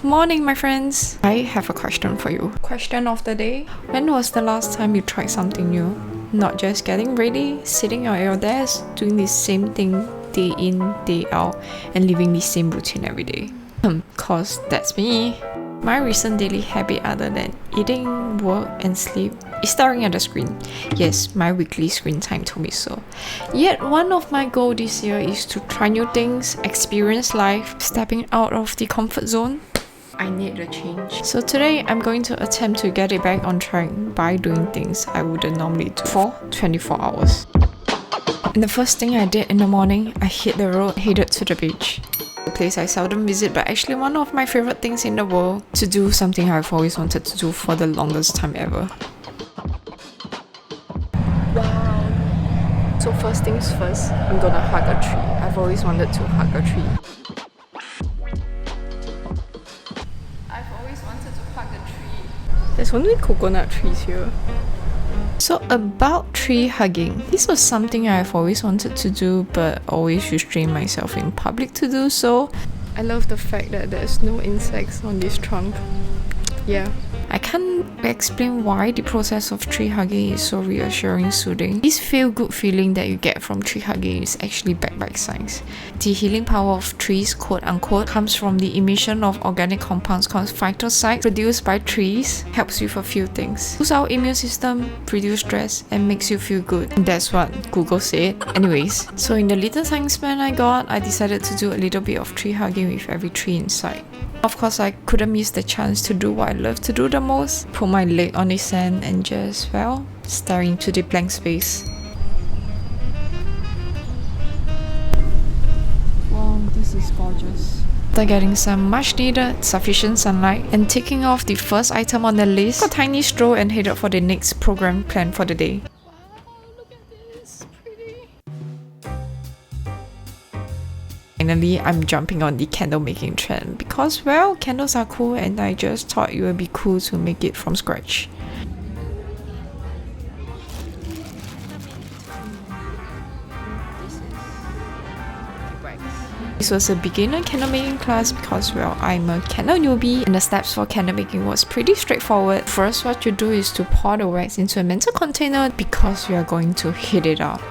Morning, my friends. I have a question for you. Question of the day. When was the last time you tried something new? Not just getting ready, sitting at your desk, doing the same thing day in, day out, and living the same routine every day. Cause that's me. My recent daily habit other than eating, work, and sleep is staring at the screen. Yes, my weekly screen time told me so. Yet one of my goals this year is to try new things, experience life, stepping out of the comfort zone. I need a change. So today I'm going to attempt to get it back on track by doing things I wouldn't normally do for 24 hours. And the first thing I did in the morning, I hit the road, headed to the beach. A place I seldom visit, but actually one of my favorite things in the world, to do something I've always wanted to do for the longest time ever. Wow. So first things first, I'm gonna hug a tree. I've always wanted to hug a tree. There's only coconut trees here. So about tree hugging, this was something I've always wanted to do but always restrain myself in public to do so. I love the fact that there's no insects on this trunk. Yeah. I can't explain why the process of tree hugging is so reassuring, soothing. This feel-good feeling that you get from tree hugging is actually backed by science. The healing power of trees, quote-unquote, comes from the emission of organic compounds called phytoncides produced by trees. Helps with a few things. Boosts our immune system, reduce stress, and makes you feel good. That's what Google said. Anyways, so in the little time span I got, I decided to do a little bit of tree hugging with every tree in sight. Of course, I couldn't miss the chance to do what I love to do the most. Put my leg on the sand and just, well, stare into the blank space. Wow, this is gorgeous. After getting some much needed, sufficient sunlight and ticking off the first item on the list, a tiny stroll and headed for the next program planned for the day. Finally, I'm jumping on the candle making trend because, well, candles are cool and I just thought it would be cool to make it from scratch. This was a beginner candle making class because, well, I'm a candle newbie and the steps for candle making was pretty straightforward. First, what you do is to pour the wax into a metal container because we are going to heat it up.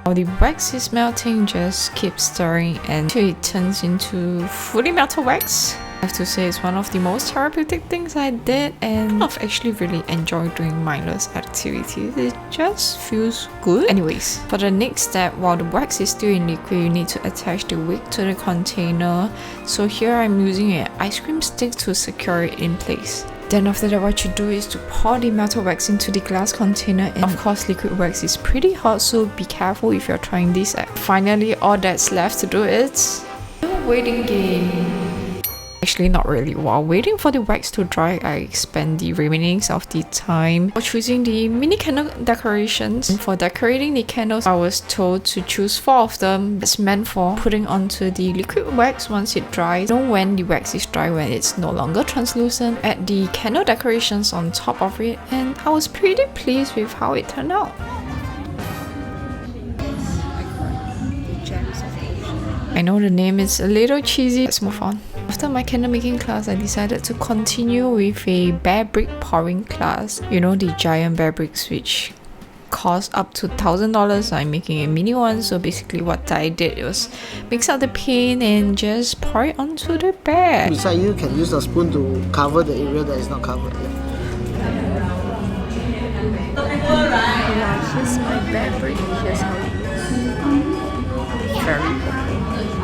While the wax is melting, just keep stirring until it turns into fully melted wax. I have to say it's one of the most therapeutic things I did and I've actually really enjoyed doing mindless activities. It just feels good. Anyways, for the next step, while the wax is still in liquid, you need to attach the wick to the container. So here I'm using an ice cream stick to secure it in place. Then after that, what you do is to pour the metal wax into the glass container, and of course liquid wax is pretty hot, so be careful if you're trying this out. Finally, all that's left to do is a waiting game. Actually, not really. While waiting for the wax to dry, I spend the remainings of the time for choosing the mini candle decorations. And for decorating the candles, I was told to choose 4 of them. It's meant for putting onto the liquid wax once it dries. Know when the wax is dry, when it's no longer translucent. Add the candle decorations on top of it, and I was pretty pleased with how it turned out. I know the name is a little cheesy. Let's move on. After my candle making class, I decided to continue with a bear brick pouring class. You know, the giant bear bricks which cost up to $1,000. I'm making a mini one, so basically what I did was mix out the paint and just pour it onto the bear. Beside you can use a spoon to cover the area that is not covered. Yeah, here's my bear brick. Here's how it looks. Very cool.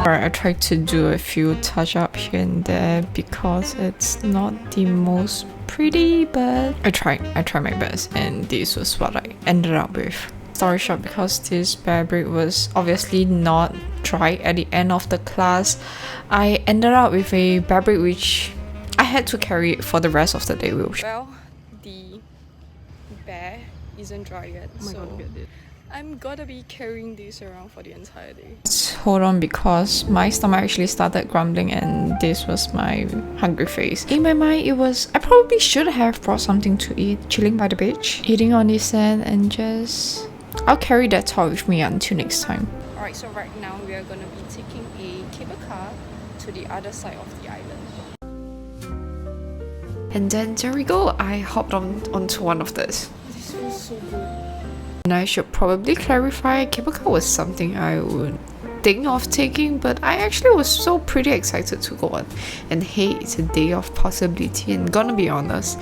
I tried to do a few touch-up here and there because it's not the most pretty, but I tried my best, and this was what I ended up with. Story short, because this bear brick was obviously not dry at the end of the class, I ended up with a bear brick which I had to carry it for the rest of the day. Well, the bear isn't dry yet, so I'm gonna be carrying this around for the entire day. Hold on, because my stomach actually started grumbling and this was my hungry face. In my mind, it was, I probably should have brought something to eat, chilling by the beach, eating on the sand, and just, I'll carry that thought with me until next time. Alright, so right now we are gonna be taking a cable car to the other side of the island. And then there we go, I hopped onto one of this. This feels so good. And I should probably clarify, cable car was something I would think of taking, but I actually was so pretty excited to go on. And hey, it's a day of possibility, and gonna be honest,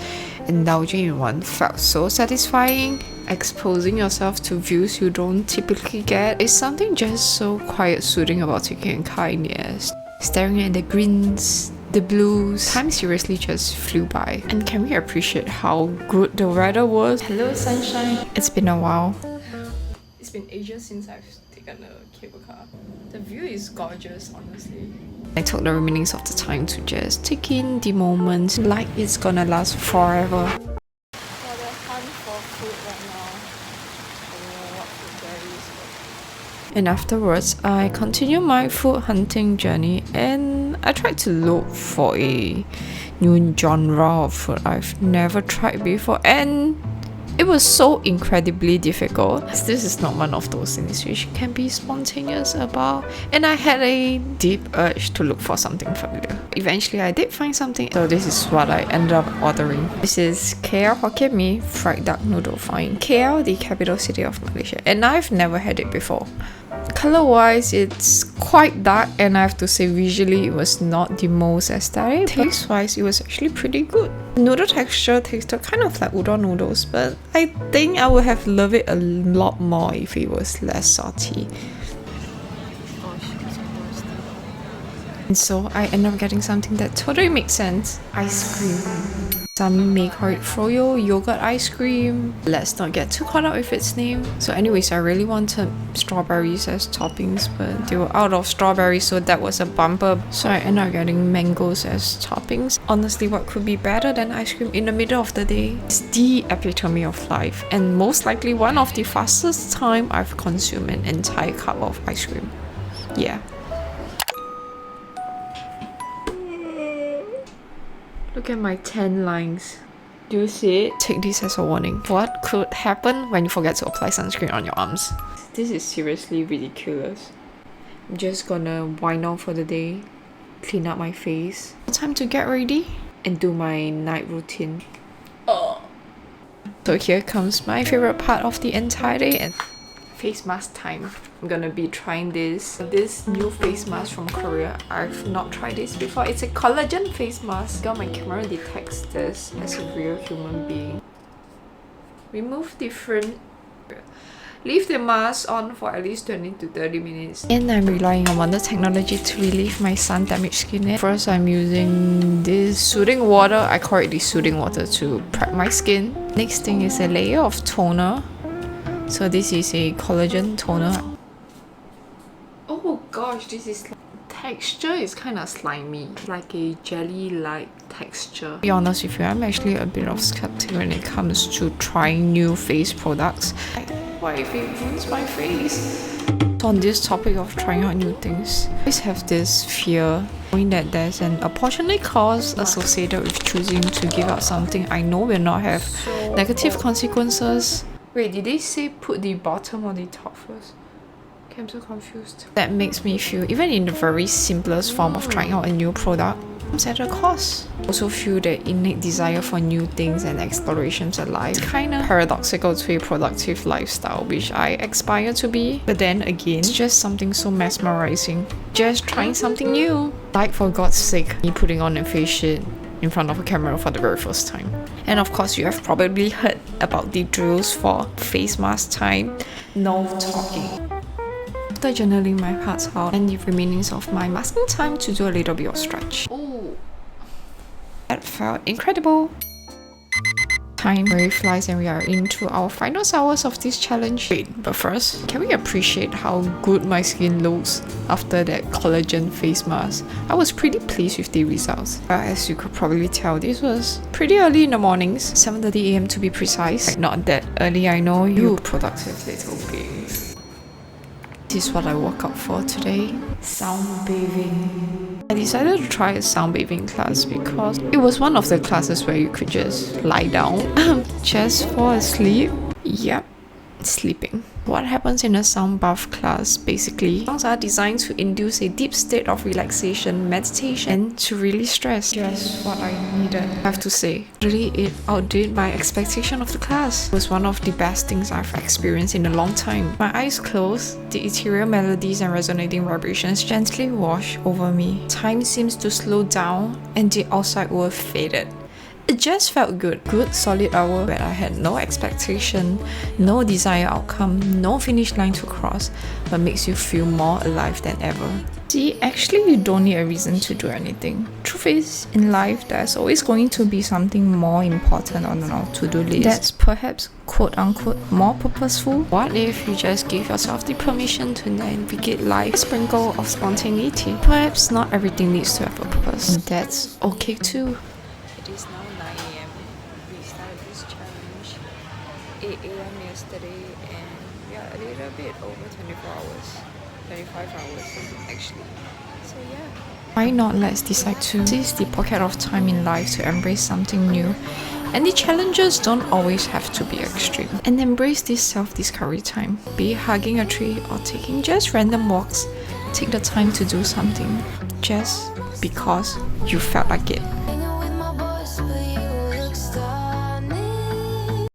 indulging in one felt so satisfying. Exposing yourself to views you don't typically get is something just so quiet soothing about taking a car in the air. Staring at the greens, the blues, time seriously just flew by. And can we appreciate how good the weather was? Hello sunshine. It's been a while. It's been ages since I've taken a cable car. The view is gorgeous, honestly. I took the remainings of the time to just take in the moment like it's gonna last forever. For the hunt for food right now. I don't know what food there is. And afterwards, I continued my food hunting journey, and I tried to look for a new genre of food I've never tried before, and it was so incredibly difficult. This is not one of those things which can be spontaneous about, and I had a deep urge to look for something familiar. Eventually I did find something, so this is what I ended up ordering. This is KL Hokkien Mee fried duck noodle fine. KL, the capital city of Malaysia, and I've never had it before. Color wise, it's quite dark, and I have to say visually it was not the most aesthetic. Taste wise, it was actually pretty good. The noodle texture tasted kind of like udon noodles, but I think I would have loved it a lot more if it was less salty. And so I ended up getting something that totally makes sense. Ice cream. Some may call it froyo yogurt ice cream. Let's not get too caught up with its name. So anyways, I really wanted strawberries as toppings, but they were out of strawberries, so that was a bumper. So I ended up getting mangoes as toppings. Honestly, what could be better than ice cream in the middle of the day? It's the epitome of life, and most likely one of the fastest time I've consumed an entire cup of ice cream. Yeah. Look at my 10 lines. Do you see it? Take this as a warning. What could happen when you forget to apply sunscreen on your arms? This is seriously ridiculous. I'm just gonna wind down for the day, clean up my face. Time to get ready and do my night routine. So here comes my favorite part of the entire day, and face mask time. I'm gonna be trying this new face mask from Korea. I've not tried this before. It's a collagen face mask. My camera detects this as a real human being. Remove different. Leave the mask on for at least 20 to 30 minutes. And I'm relying on wonder technology to relieve my sun damaged skin. First, I'm using this soothing water. I call it the soothing water to prep my skin. Next thing is a layer of toner. So this is a collagen toner. Oh gosh, this is texture is kind of slimy, like a jelly-like texture. To be honest with you, I'm actually a bit of skeptic when it comes to trying new face products. What if it ruins my face? So on this topic of trying out new things, I always have this fear knowing that there's an opportunity cost associated with choosing to give out something I know will not have negative consequences. Wait, did they say put the bottom or the top first? Okay, I'm so confused. That makes me feel, even in the very simplest form of trying out a new product, it's at a cost. I also feel that innate desire for new things and explorations in life is kind of paradoxical to a productive lifestyle, which I aspire to be. But then again, it's just something so mesmerizing. Just trying something new. Like, for God's sake, me putting on a face shade in front of a camera for the very first time. And of course, you have probably heard about the drills for face mask time. No talking. After journaling my parts out and the remainings of my masking time to do a little bit of stretch. Oh, that felt incredible. Time really flies, and we are into our final hours of this challenge. Wait, but first, can we appreciate how good my skin looks after that collagen face mask? I was pretty pleased with the results. As you could probably tell, this was pretty early in the mornings, 7:30 AM to be precise. Like, not that early, I know, you productive little beings. This is what I woke up for today. Sound bathing. I decided to try a sound bathing class because it was one of the classes where you could just lie down, just fall asleep. Yep, sleeping. What happens in a sound bath class? Basically, songs are designed to induce a deep state of relaxation, meditation, and to release stress. Just what I needed. I have to say, really, it outdid my expectation of the class. It was one of the best things I've experienced in a long time. My eyes closed, the ethereal melodies and resonating vibrations gently wash over me. Time seems to slow down, and the outside world faded. It just felt good. Good solid hour where I had no expectation, no desired outcome, no finish line to cross, but makes you feel more alive than ever. See, actually you don't need a reason to do anything. Truth is, in life there's always going to be something more important on our to-do list that's perhaps quote-unquote more purposeful. What if you just give yourself the permission to navigate life, a sprinkle of spontaneity? Perhaps not everything needs to have a purpose, and that's okay too. It is now 9 AM. We started this challenge 8 AM yesterday, and we are a little bit over 24 hours. 25 hours actually. So yeah. Why not let's decide to seize the pocket of time in life to embrace something new. And the challenges don't always have to be extreme. And embrace this self-discovery time. Be it hugging a tree or taking just random walks. Take the time to do something just because you felt like it.